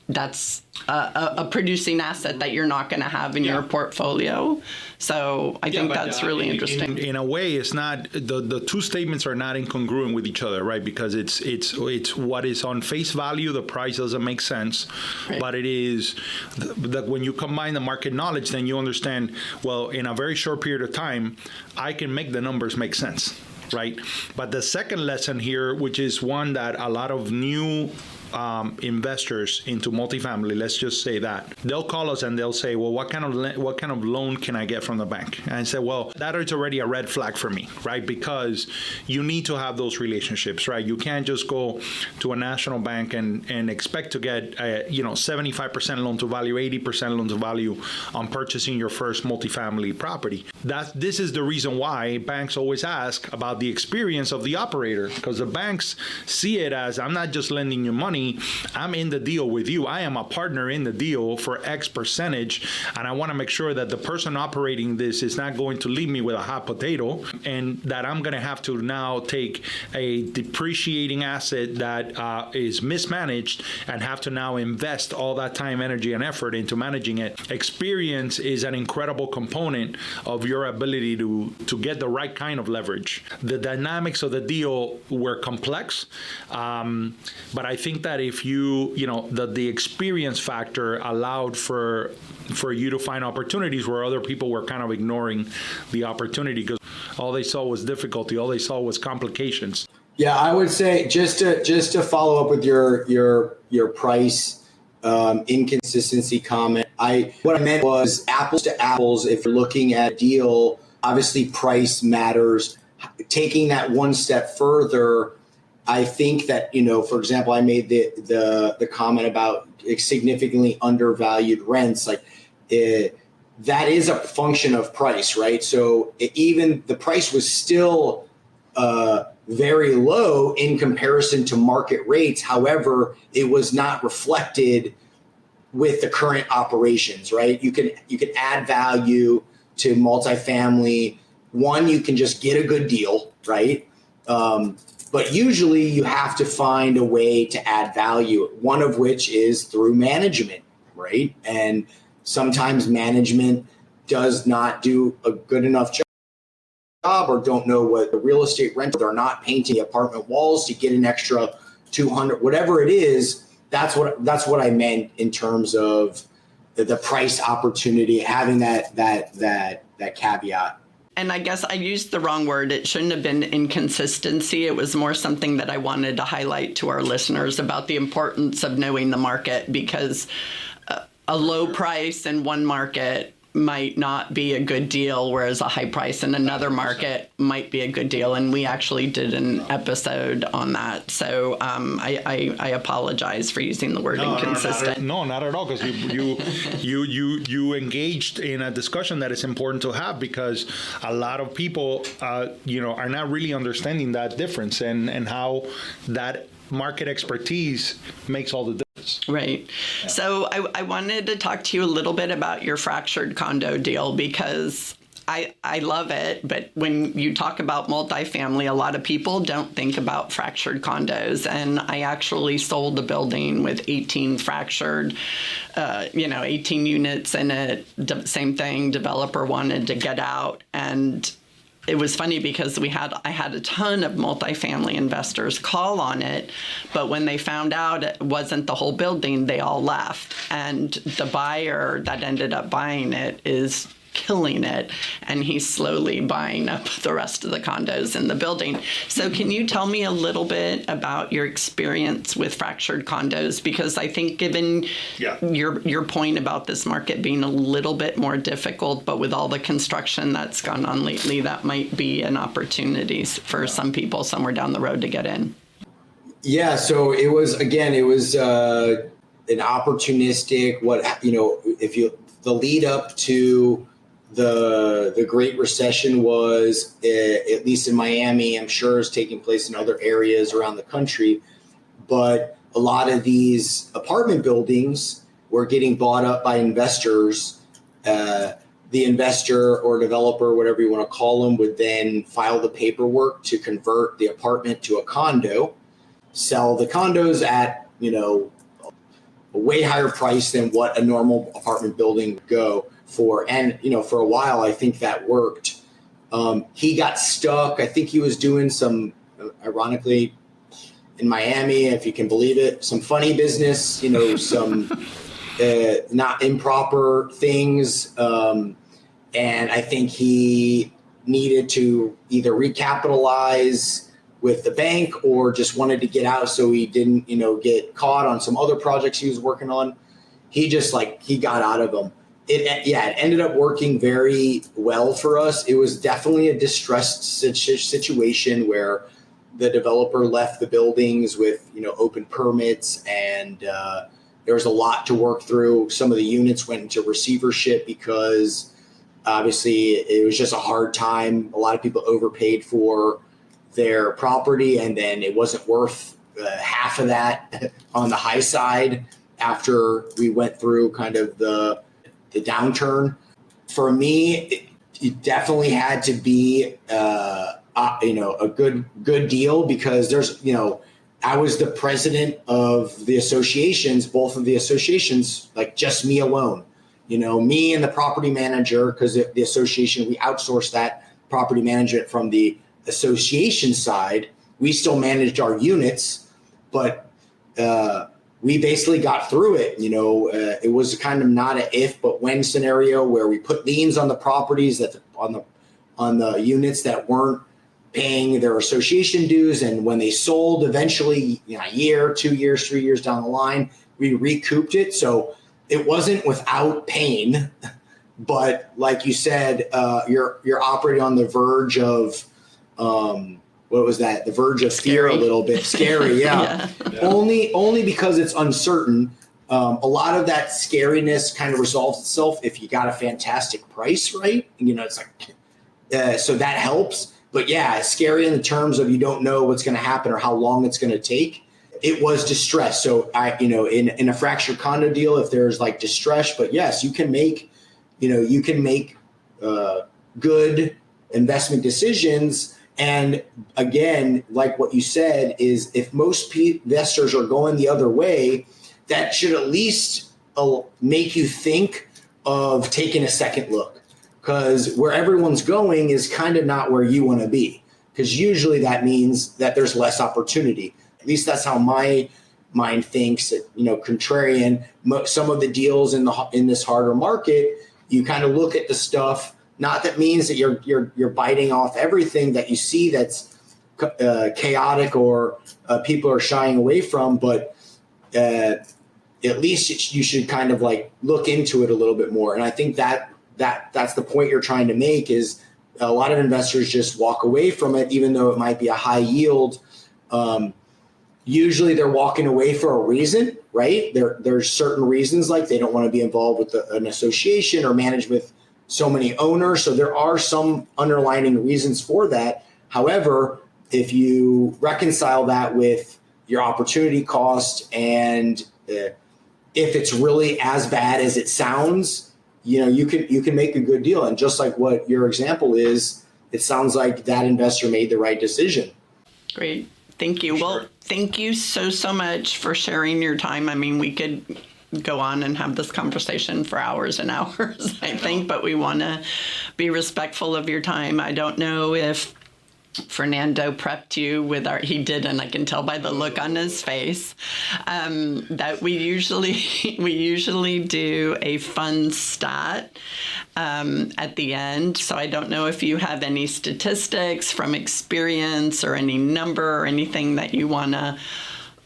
that's a producing asset that you're not going to have in your portfolio. So I think that's really interesting. In a way, it's not the two statements are not incongruent with each other, right? Because it's what is on face value, the price doesn't make sense, right. But it is that when you combine the market knowledge, then you understand, well, in a very short period of time, I can make the numbers make sense, right? But the second lesson here, which is one that a lot of new investors into multifamily, let's just say that, they'll call us and they'll say, well, what kind of loan can I get from the bank? And I say, well, that is already a red flag for me, right? Because you need to have those relationships, right? You can't just go to a national bank and expect to get 75% loan to value, 80% loan to value on purchasing your first multifamily property. This is the reason why banks always ask about the experience of the operator, because the banks see it as, I'm not just lending you money, I'm in the deal with you. I am a partner in the deal for X percentage, and I want to make sure that the person operating this is not going to leave me with a hot potato, and that I'm going to have to now take a depreciating asset that is mismanaged and have to now invest all that time, energy, and effort into managing it. Experience is an incredible component of your ability to get the right kind of leverage. The dynamics of the deal were complex, but I think that if the experience factor allowed for you to find opportunities where other people were kind of ignoring the opportunity because all they saw was difficulty, all they saw was complications. Yeah, I would say just to follow up with your price inconsistency comment. What I meant was apples to apples. If you're looking at a deal, obviously price matters. Taking that one step further, I think that, for example, I made the comment about significantly undervalued rents. Like that is a function of price, right? So even the price was still very low in comparison to market rates. However, it was not reflected with the current operations, right? You can add value to multifamily. One, you can just get a good deal, right? But usually you have to find a way to add value, one of which is through management, right? And sometimes management does not do a good enough job or don't know what the real estate rental, they're not painting apartment walls to get an extra 200, whatever it is. That's what I meant in terms of the price opportunity, having that caveat. And I guess I used the wrong word. It shouldn't have been inconsistency. It was more something that I wanted to highlight to our listeners about the importance of knowing the market, because a low price in one market might not be a good deal, whereas a high price in another market might be a good deal. And we actually did an episode on that. So I apologize for using the word inconsistent. No, not at all, because you engaged in a discussion that is important to have, because a lot of people are not really understanding that difference and how that market expertise makes all the difference. Right. Yeah. So I wanted to talk to you a little bit about your fractured condo deal, because I love it. But when you talk about multifamily, a lot of people don't think about fractured condos. And I actually sold a building with 18 fractured, 18 units in it. Same thing. Developer wanted to get out. And it was funny because I had a ton of multifamily investors call on it, but when they found out it wasn't the whole building, they all left. And the buyer that ended up buying it is killing it, and he's slowly buying up the rest of the condos in the building. So can you tell me a little bit about your experience with fractured condos? Because I think given your point about this market being a little bit more difficult, but with all the construction that's gone on lately, that might be an opportunity for some people somewhere down the road to get in. Yeah, so it was an opportunistic, the lead up to the Great Recession was, at least in Miami, I'm sure is taking place in other areas around the country, but a lot of these apartment buildings were getting bought up by investors. The investor or developer, whatever you want to call them, would then file the paperwork to convert the apartment to a condo, sell the condos at, a way higher price than what a normal apartment building would go for. And, for a while, I think that worked. He got stuck. I think he was doing some, ironically, in Miami, if you can believe it, some funny business, some not improper things. And I think he needed to either recapitalize with the bank or just wanted to get out so he didn't, get caught on some other projects he was working on. He got out of them. It ended up working very well for us. It was definitely a distressed situation where the developer left the buildings with, open permits, and there was a lot to work through. Some of the units went into receivership because obviously it was just a hard time. A lot of people overpaid for their property, and then it wasn't worth half of that on the high side after we went through kind of the downturn. For me, it definitely had to be a good deal, because there's I was the president of the associations, both of the associations, like just me alone. Me and the property manager, because the association, we outsourced that property management from the association side. We still managed our units, but we basically got through it. It was kind of not an if but when scenario where we put liens on the properties on the units that weren't paying their association dues, and when they sold eventually, a year, 2 years, 3 years down the line, we recouped it. So it wasn't without pain, but like you said, you're operating on the verge of what was that? The verge of fear, a little bit scary. Yeah. Only because it's uncertain. A lot of that scariness kind of resolves itself if you got a fantastic price, right? It's like, so that helps. But yeah, it's scary in the terms of you don't know what's going to happen or how long it's going to take. It was distress. So in a fractured condo deal, if there's like distress, but yes, you can make good investment decisions. And again, like what you said, is if most investors are going the other way, that should at least make you think of taking a second look, because where everyone's going is kind of not where you want to be, because usually that means that there's less opportunity. At least that's how my mind thinks. Contrarian, some of the deals in this harder market, you kind of look at the stuff. Not that means that you're biting off everything that you see that's chaotic or people are shying away from, but at least you should kind of like look into it a little bit more. And I think that's the point you're trying to make, is a lot of investors just walk away from it, even though it might be a high yield. Usually they're walking away for a reason, right? There's certain reasons, like they don't want to be involved with an association or manage with so many owners. So there are some underlying reasons for that. However, if you reconcile that with your opportunity cost, and if it's really as bad as it sounds, you can make a good deal. And just like what your example is, it sounds like that investor made the right decision. Great. Thank you. Sure. Well, thank you so much for sharing your time. I mean, we could go on and have this conversation for hours and hours, I think, but we want to be respectful of your time. I don't know if Fernando prepped you with he did, and I can tell by the look on his face, that we usually do a fun stat at the end. So I don't know if you have any statistics from experience or any number or anything that you want to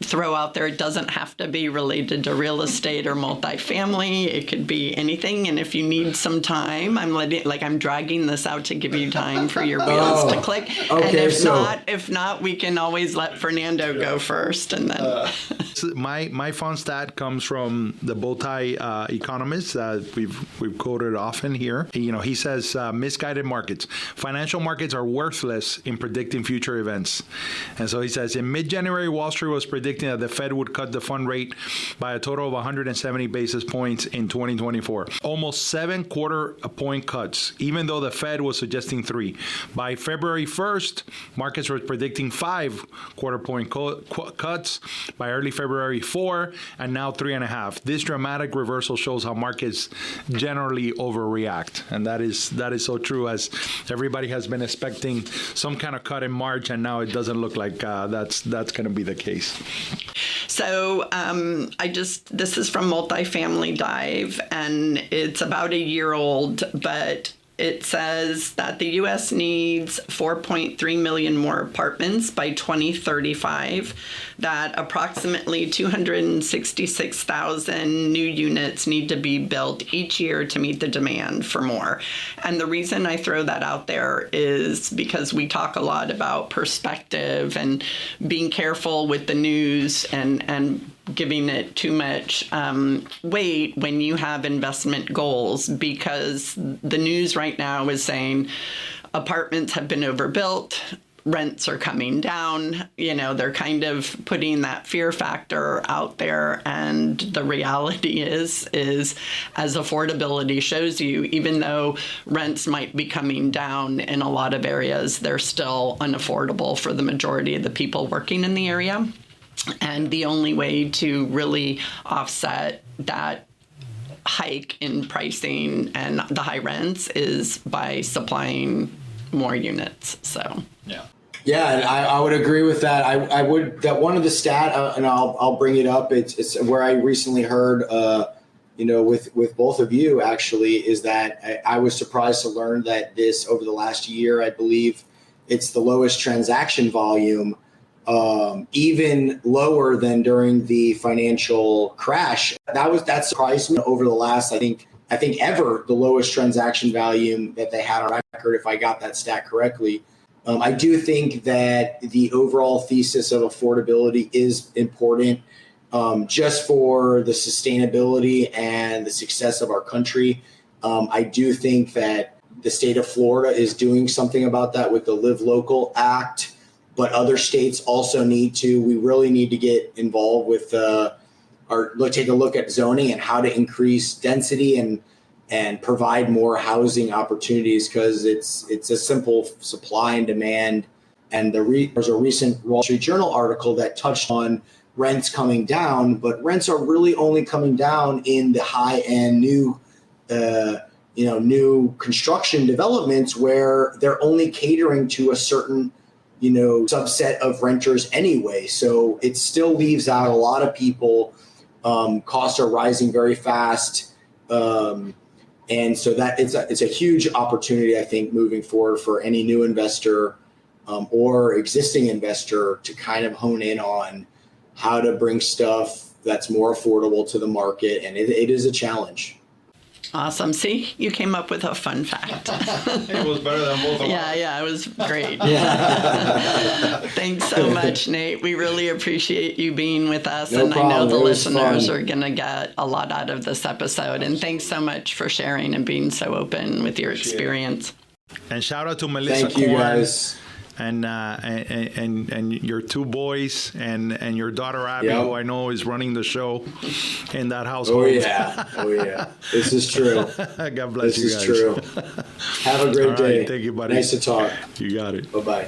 throw out there. It doesn't have to be related to real estate or multifamily. It could be anything. And if you need some time, I'm dragging this out to give you time for your wheels to click. Okay, and if not, we can always let Fernando go first. And then my fun stat comes from the Bowtie economist that we've quoted often here. He says misguided markets. Financial markets are worthless in predicting future events. And so he says in mid-January, Wall Street was predicting that the Fed would cut the fund rate by a total of 170 basis points in 2024. Almost 7 quarter-point cuts, even though the Fed was suggesting 3. By February 1st, markets were predicting 5 quarter-point cuts. By early February 4, and now 3.5. This dramatic reversal shows how markets generally overreact, and that is so true, as everybody has been expecting some kind of cut in March, and now it doesn't look like that's going to be the case. So this is from Multifamily Dive, and it's about a year old, but it says that the U.S. needs 4.3 million more apartments by 2035, that approximately 266,000 new units need to be built each year to meet the demand for more. And the reason I throw that out there is because we talk a lot about perspective and being careful with the news and giving it too much weight when you have investment goals, because the news right now is saying apartments have been overbuilt, rents are coming down. They're kind of putting that fear factor out there, and the reality is as affordability shows you, even though rents might be coming down in a lot of areas, they're still unaffordable for the majority of the people working in the area. And the only way to really offset that hike in pricing and the high rents is by supplying more units. So yeah, and I would agree with that. I would, that one of the and I'll bring it up. It's where I recently heard with both of you actually, is that I was surprised to learn that this, over the last year, I believe it's the lowest transaction volume, even lower than during the financial crash. That surprised me. Over the last, I think ever, the lowest transaction volume that they had on record, if I got that stat correctly. I do think that the overall thesis of affordability is important, just for the sustainability and the success of our country. I do think that the state of Florida is doing something about that with the Live Local Act. But other states also we really need to get involved with take a look at zoning and how to increase density and provide more housing opportunities, because it's a simple supply and demand. And there's a recent Wall Street Journal article that touched on rents coming down, but rents are really only coming down in the high end new construction developments, where they're only catering to a certain subset of renters anyway. So it still leaves out a lot of people. Costs are rising very fast. And so that it's a huge opportunity, I think, moving forward for any new investor or existing investor to kind of hone in on how to bring stuff that's more affordable to the market. And it is a challenge. Awesome. See, you came up with a fun fact. It was better than both of us. Yeah, it was great. Thanks so much, Nate. We really appreciate you being with us. No problem. I know the listeners fun. are going to get a lot out of this episode. And thanks so much for sharing and being so open with your experience. And shout out to Melissa Thank you, Korn, guys. and your two boys and your daughter Abby, who I know is running the show in that household. Oh yeah. This is true. God bless you guys. This is true. Have a great day. Thank you, buddy. Nice to talk. You got it. Bye-bye.